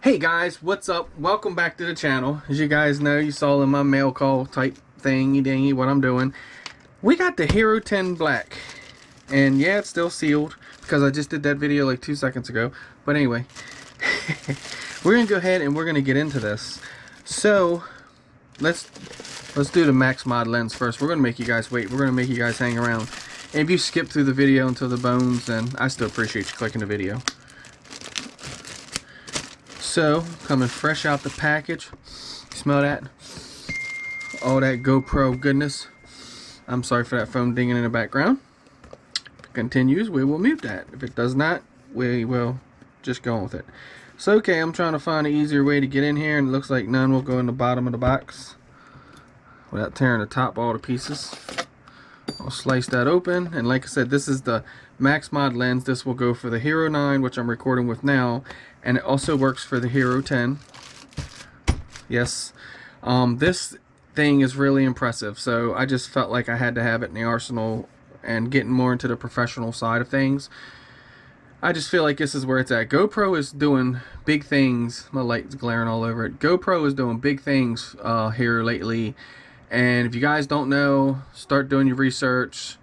Hey guys, what's up? Welcome back to the channel. As you guys know, you saw in my mail call type thingy dingy what I'm doing. We got the Hero 10 Black. And yeah, it's still sealed because I just did that video like 2 seconds ago. But anyway, we're gonna go ahead and we're gonna get into this. So let's do the Max Mod lens first. We're gonna make you guys wait. We're gonna make you guys hang around. And if you skip through the video until the bones, then I still appreciate you clicking the video. So, coming fresh out the package. Smell that? All that GoPro goodness. I'm sorry for that phone dinging in the background. If it continues, we will mute that. If it does not, we will just go on with it. So, okay, I'm trying to find an easier way to get in here, and it looks like none will go in the bottom of the box without tearing the top all to pieces. I'll slice that open, and like I said, this is the Max Mod lens. This will go for the Hero 9, which I'm recording with now, and it also works for the Hero 10. Yes, this thing is really impressive, so I just felt like I had to have it in the arsenal. And getting more into the professional side of things, I just feel like this is where it's at. GoPro is doing big things. My light's glaring all over it. GoPro is doing big things here lately. And if you guys don't know, start doing your research.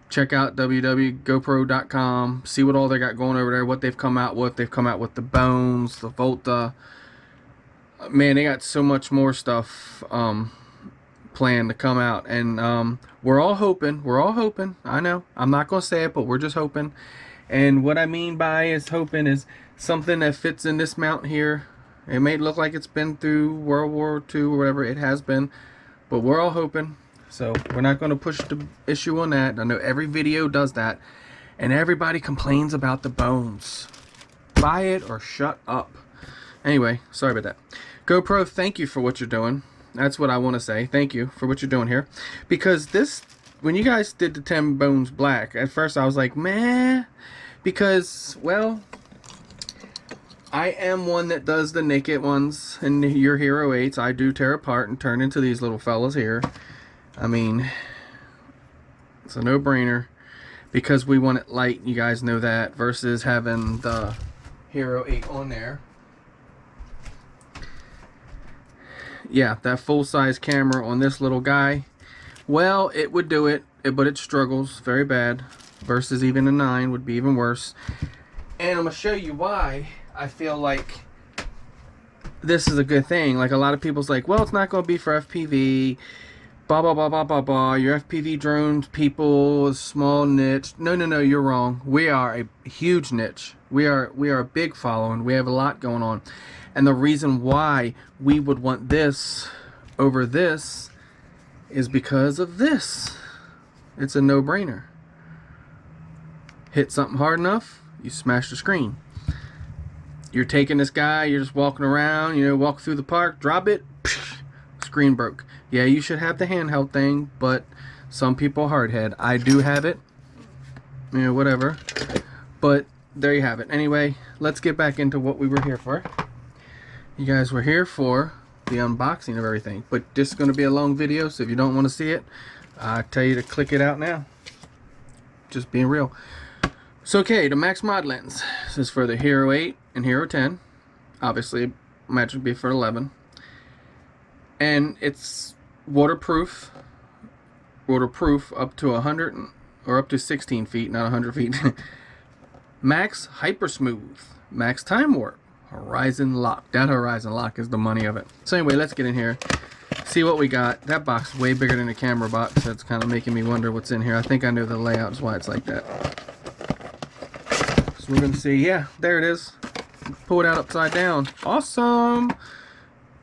Check out www.gopro.com. See what all they got going over there, what they've come out with. They've come out with the Bones, the Volta. Man, they got so much more stuff planned to come out. And we're all hoping. I know, I'm not going to say it, but we're just hoping. And what I mean by is hoping is something that fits in this mount here. It may look like it's been through World War II or whatever. It has been. But we're all hoping, so we're not going to push the issue on that. I know every video does that, and everybody complains about the Bones. Buy it or shut up. Anyway, sorry about that. GoPro, thank you for what you're doing. That's what I want to say. Thank you for what you're doing here. Because this, when you guys did the 10 Bones Black, at first I was like, meh. Because, well, I am one that does the naked ones in your Hero 8s. I do tear apart and turn into these little fellas here. I mean, it's a no-brainer because we want it light, you guys know that, versus having the Hero 8 on there. Yeah, that full-size camera on this little guy, well, it would do it, but it struggles very bad, versus even a 9 would be even worse. And I'm going to show you why I feel like this is a good thing. Like, a lot of people's like, well, it's not going to be for FPV, blah blah blah blah blah blah. Your FPV drones people, a small niche. No, you're wrong. We are a huge niche. We are a big following. We have a lot going on. And the reason why we would want this over this is because of this. It's a no-brainer. Hit something hard enough, you smash the screen. You're taking this guy, you're just walking around, you know, walk through the park, drop it, psh, screen broke. Yeah, you should have the handheld thing, but some people hardhead. I do have it, you know, whatever. But there you have it. Anyway, let's get back into what we were here for. You guys were here for the unboxing of everything, but this is going to be a long video, so if you don't want to see it, I tell you to click it out now. Just being real. So okay, the Max Mod lens. This is for the Hero 8 and Hero 10. Obviously, match would be for 11. And it's waterproof. Waterproof up to 100 or up to 16 feet, not 100 feet. Max Hyper Smooth. Max Time Warp. Horizon Lock. That Horizon Lock is the money of it. So anyway, let's get in here. See what we got. That box is way bigger than the camera box. That's kind of making me wonder what's in here. I think I know the layout is why it's like that. So we're going to see. Yeah, there it is. Pull it out upside down. Awesome.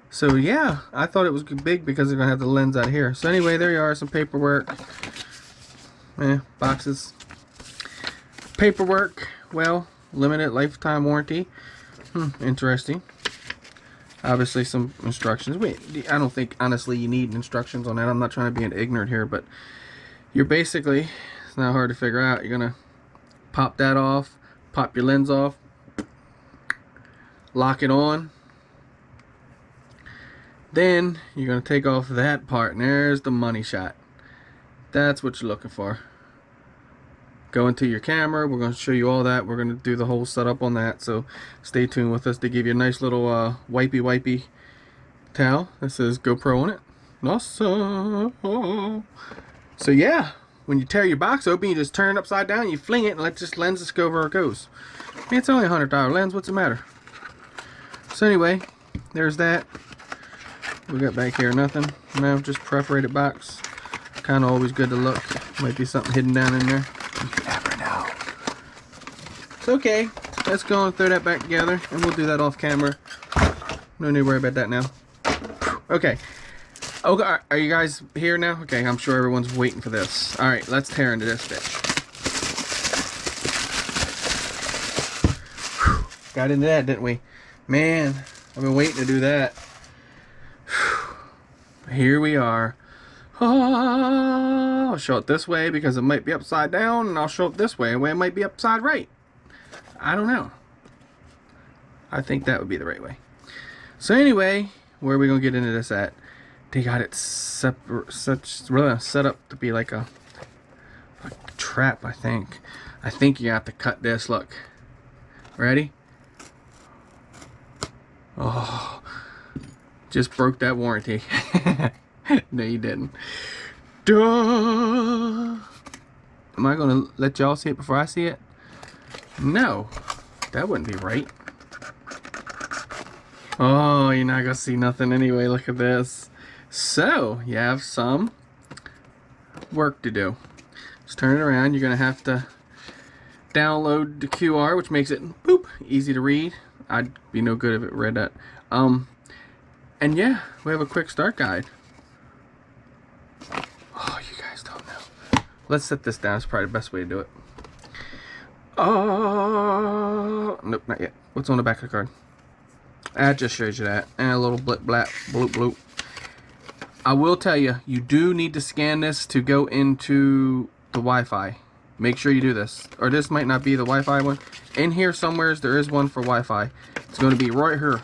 So yeah, I thought it was big because they're going to have the lens out here. So anyway, there you are. Some paperwork. Boxes. Paperwork. Well, limited lifetime warranty. Interesting. Obviously some instructions. Wait, I don't think honestly you need instructions on that. I'm not trying to be an ignorant here, but you're basically, it's not hard to figure out. You're gonna pop that off, pop your lens off, lock it on. Then you're gonna take off that part, and there's the money shot. That's what you're looking for. go into your camera. We're going to show you all that. We're going to do the whole setup on that, so stay tuned with us to give you a nice little wipey towel that says GoPro on it. Awesome. So yeah, when you tear your box open, you just turn it upside down, you fling it, and let this lens just go where it goes. I mean, it's only a $100 lens, what's the matter? So anyway, there's that. We got back here nothing. No, just perforated box. Kind of always good to look. Might be something hidden down in there. You never know. It's okay. Let's go and throw that back together, and we'll do that off camera. No need to worry about that now. Okay. Okay, are you guys here now? Okay, I'm sure everyone's waiting for this. All right, let's tear into this bitch. Got into that, didn't we? Man, I've been waiting to do that. Here we are. Oh, I'll show it this way because it might be upside down, and I'll show it this way where it might be upside right. I don't know. I think that would be the right way. So anyway, where are we gonna get into this at? They got it set up to be like a trap, I think. I think you have to cut this. Look. Ready? Oh, just broke that warranty. No, you didn't. Duh. Am I gonna let y'all see it before I see it? No, that wouldn't be right. Oh, you're not gonna see nothing anyway. Look at this. So you have some work to do. Just turn it around. You're gonna have to download the QR, which makes it boop easy to read. I'd be no good if it read that. And yeah, we have a quick start guide. Oh, you guys don't know. Let's set this down. It's probably the best way to do it. Oh, nope, not yet. What's on the back of the card? That just shows you that. And a little blip, blap, bloop, bloop. I will tell you, you do need to scan this to go into the Wi-Fi. Make sure you do this. Or this might not be the Wi-Fi one. In here somewhere there is one for Wi-Fi. It's going to be right here.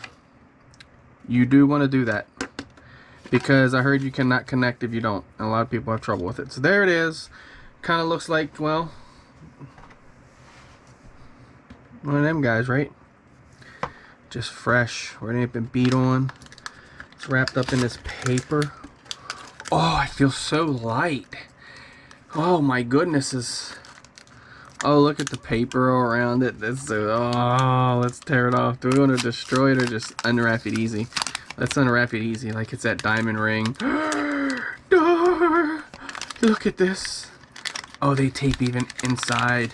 You do want to do that. Because I heard you cannot connect if you don't. And a lot of people have trouble with it. So there it is. Kind of looks like, well, one of them guys, right? Just fresh. Where it ain't been beat on. It's wrapped up in this paper. Oh, I feel so light. Oh my goodness. Oh, look at the paper all around it. That's so, oh, let's tear it off. Do we want to destroy it or just unwrap it easy? Let's unwrap it easy like it's that diamond ring. Look at this. Oh, they tape even inside.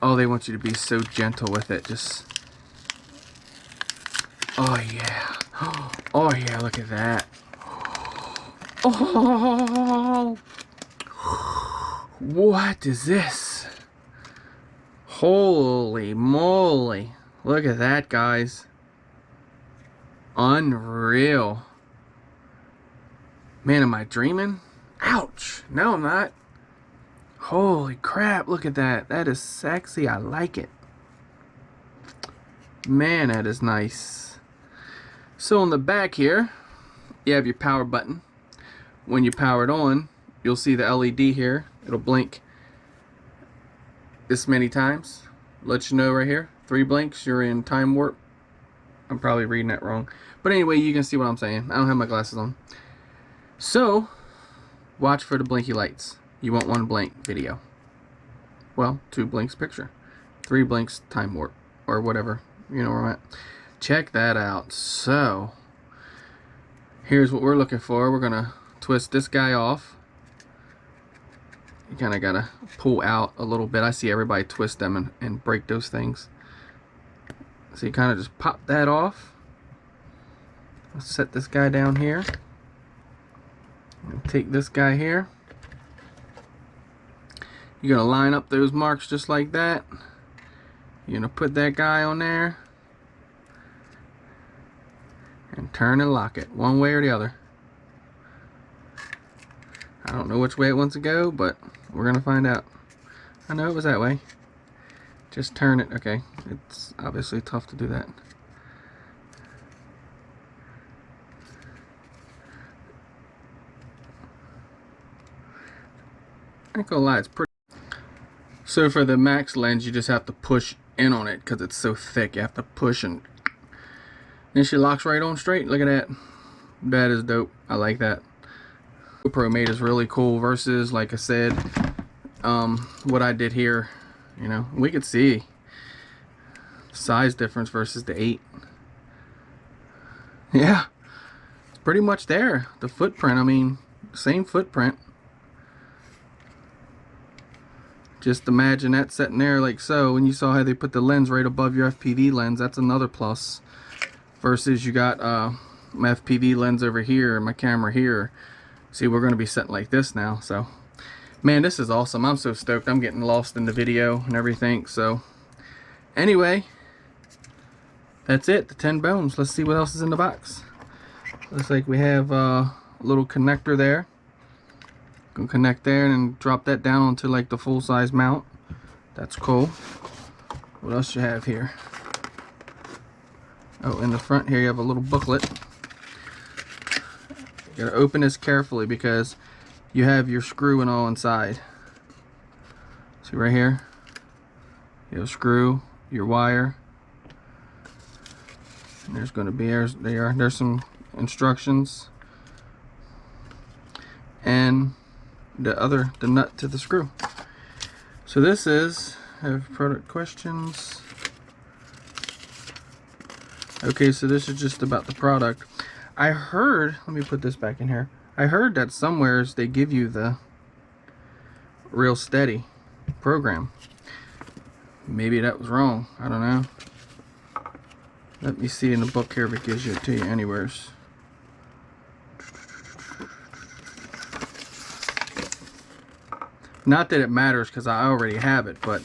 Oh, they want you to be so gentle with it. Just, oh yeah. Oh yeah, look at that. Oh, what is this? Holy moly. Look at that, guys. Unreal. Man, am I dreaming? Ouch. No, I'm not. Holy crap, look at that. That is sexy. I like it. Man, that is nice. So on the back here, you have your power button. When you power it on, you'll see the LED here. It'll blink this many times. Let you know right here. 3 blinks, you're in time warp. I'm probably reading that wrong. But anyway, you can see what I'm saying. I don't have my glasses on. So, watch for the blinky lights. You want 1 blink video. Well, 2 blinks picture. 3 blinks time warp. Or whatever. You know where I'm at. Check that out. So, here's what we're looking for. We're going to twist this guy off. You kind of got to pull out a little bit. I see everybody twist them and break those things. So you kind of just pop that off. Let's set this guy down here. And take this guy here. You're going to line up those marks just like that. You're going to put that guy on there. And turn and lock it. One way or the other. I don't know which way it wants to go, but we're going to find out. I know it was that way. Just turn it. Okay. It's obviously tough to do that. I ain't gonna lie, it's pretty. So for the Max lens, you just have to push in on it because it's so thick. You have to push and then she locks right on straight. Look at that. That is dope. I like that. GoPro made is really cool versus, like I said, what I did here. You know, we could see size difference versus the 8. Yeah, it's pretty much there. The footprint, I mean, same footprint. Just imagine that sitting there like so, and you saw how they put the lens right above your FPV lens. That's another plus. Versus you got my FPV lens over here and my camera here. See, we're going to be sitting like this now. So, man, this is awesome. I'm so stoked. I'm getting lost in the video and everything. So, anyway, that's it. The 10 bones. Let's see what else is in the box. Looks like we have a little connector there. Can connect there and drop that down onto like the full-size mount. That's cool. What else you have here? Oh, in the front here you have a little booklet. You gotta open this carefully because you have your screw and all inside. See right here? You have a screw, your wire. And there's gonna be, there's some instructions. And the nut to the screw. So this is, have product questions. Okay, so this is just about the product. I heard, let me put this back in here. I heard that somewheres they give you the Real Steady program. Maybe that was wrong. I don't know. Let me see in the book here if it gives it to you anywheres. Not that it matters because I already have it, but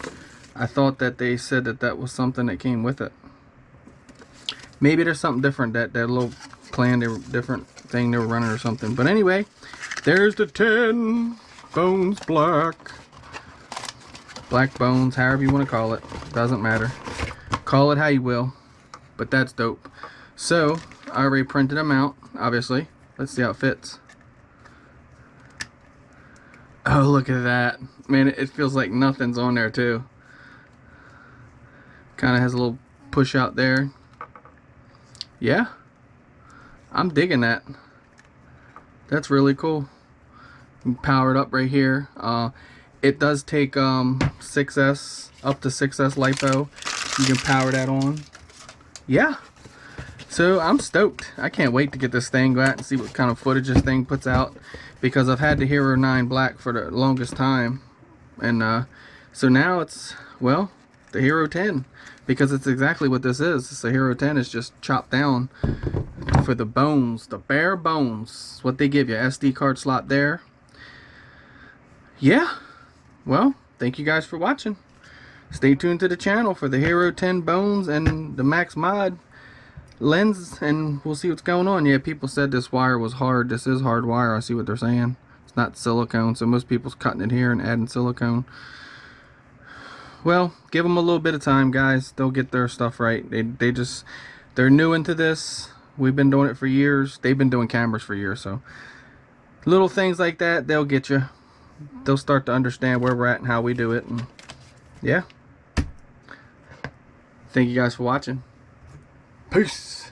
I thought that they said that that was something that came with it. Maybe there's something different, that little plan, different thing they were running or something. But anyway, there's the 10 bones black. Black bones, however you want to call it. Doesn't matter. Call it how you will. But that's dope. So, I already printed them out, obviously. Let's see how it fits. Oh, look at that. Man, it feels like nothing's on there too. Kind of has a little push out there. Yeah. I'm digging that. That's really cool. You can power it up right here. It does take 6S, up to 6S LiPo. You can power that on. Yeah. So I'm stoked. I can't wait to get this thing, go out and see what kind of footage this thing puts out. Because I've had the Hero 9 Black for the longest time. And so now it's, well, the Hero 10. Because it's exactly what this is. It's a Hero 10. It's just chopped down for the bones. The bare bones. What they give you. SD card slot there. Yeah. Well, thank you guys for watching. Stay tuned to the channel for the Hero 10 bones and the Max Mod lens, and we'll see what's going on. Yeah, people said this wire was hard. This is hard wire. I see what they're saying. It's not silicone, so most people's cutting it here and adding silicone. Well, give them a little bit of time, guys. They'll get their stuff right. They're new into this. We've been doing it for years. They've been doing cameras for years, so little things like that, they'll get you. They'll start to understand where we're at and how we do it. And yeah. Thank you guys for watching. Peace.